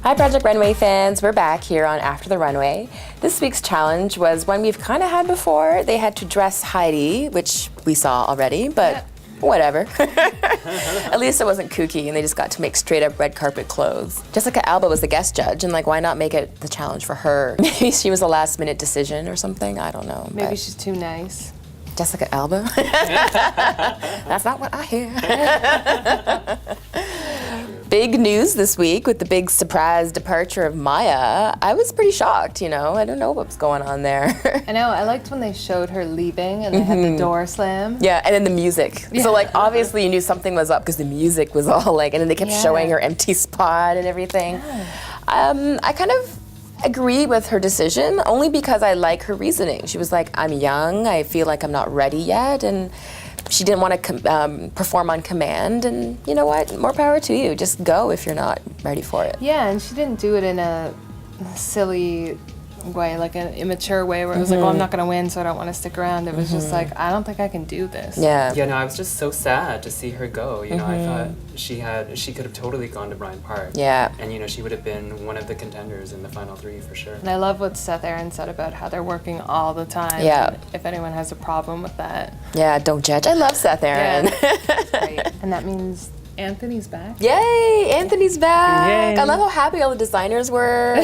Hi Project Runway fans, we're back here on After the Runway. This week's challenge was one we've kind of had before. They had to dress Heidi, which we saw already, but whatever. At least it wasn't kooky and they just got to make straight up red carpet clothes. Jessica Alba was the guest judge and why not make it the challenge for her? Maybe she was a last minute decision or something, I don't know. Maybe she's too nice. Jessica Alba? That's not what I hear. Big news this week with the big surprise departure of Maya. I was pretty shocked, I don't know what was going on there. I know, I liked when they showed her leaving and they had the door slam. Yeah, and then the music. Yeah. So obviously you knew something was up because the music was all and then they kept showing her empty spot and everything. Yeah. I kind of agree with her decision only because I like her reasoning. She was like, I'm young, I feel like I'm not ready yet, and she didn't want to perform on command, and you know what? More power to you. Just go if you're not ready for it. Yeah, and she didn't do it in a silly way, like an immature way where it was like, oh, I'm not going to win, so I don't want to stick around. It was just like, I don't think I can do this. Yeah. Yeah, no, I was just so sad to see her go. I thought she could have totally gone to Bryant Park. Yeah. And she would have been one of the contenders in the final three for sure. And I love what Seth Aaron said about how they're working all the time. Yeah. And if anyone has a problem with that. Yeah, don't judge. I love Seth Aaron. Yeah, that's great. And that means Anthony's back. Yay! Anthony's back. Yay. I love how happy all the designers were.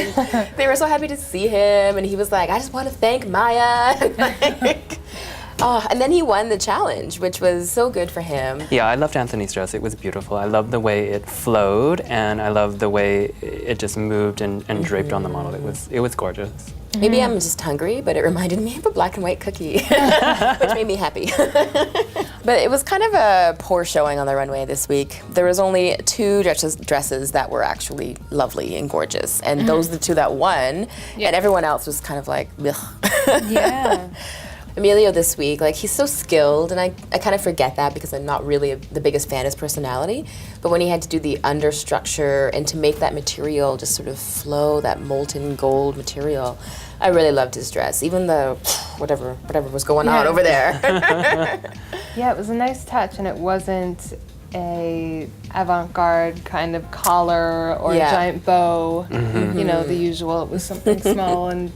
They were so happy to see him, and he was like, I just want to thank Maya. And then he won the challenge, which was so good for him. Yeah, I loved Anthony's dress. It was beautiful. I loved the way it flowed, and I loved the way it just moved and draped on the model. It was gorgeous. Maybe I'm just hungry, but it reminded me of a black and white cookie, which made me happy. But it was kind of a poor showing on the runway this week. There was only 2 dresses that were actually lovely and gorgeous, and those are the 2 that won, and everyone else was kind of like, ugh. Yeah. Emilio this week, he's so skilled, and I kind of forget that because I'm not really the biggest fan of his personality, but when he had to do the understructure and to make that material just sort of flow, that molten gold material, I really loved his dress, even the whatever was going on over there. Yeah, it was a nice touch, and it wasn't a avant-garde kind of collar or a giant bow, the usual. It was something small and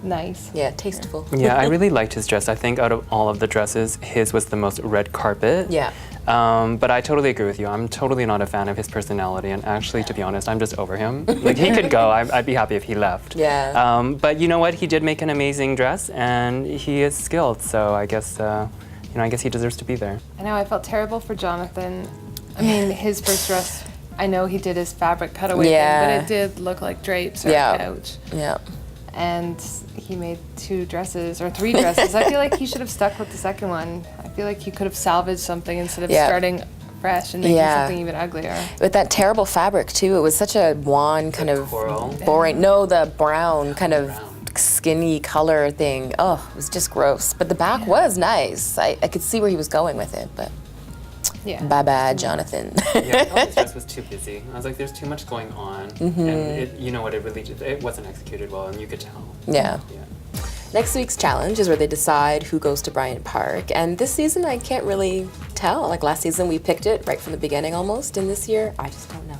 nice. Yeah, tasteful. Yeah, I really liked his dress. I think out of all of the dresses, his was the most red carpet. Yeah. But I totally agree with you. I'm totally not a fan of his personality, and actually, to be honest, I'm just over him. He could go. I'd be happy if he left. Yeah. But you know what? He did make an amazing dress, and he is skilled. So I guess, I guess he deserves to be there. I know. I felt terrible for Jonathan. I mean, his first dress. I know he did his fabric cutaway thing, but it did look like drapes or a couch. Yeah. And he made 2 dresses or 3 dresses. I feel like he should have stuck with the second one. I feel like he could have salvaged something instead of starting fresh and making something even uglier. With that terrible fabric too, it was such a wan kind of coral? boring. No, the brown kind of skinny color thing. Oh, it was just gross. But the back was nice. I could see where he was going with it, but bye-bye, Jonathan. Yeah, I thought his dress was too busy. I was like, there's too much going on. And it wasn't executed well, and you could tell. Yeah. Next week's challenge is where they decide who goes to Bryant Park. And this season, I can't really tell. Last season, we picked it right from the beginning almost. And this year, I just don't know.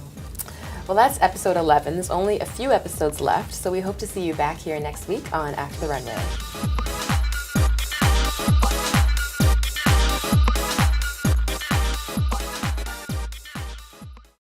Well, that's episode 11. There's only a few episodes left, so we hope to see you back here next week on After the Runway.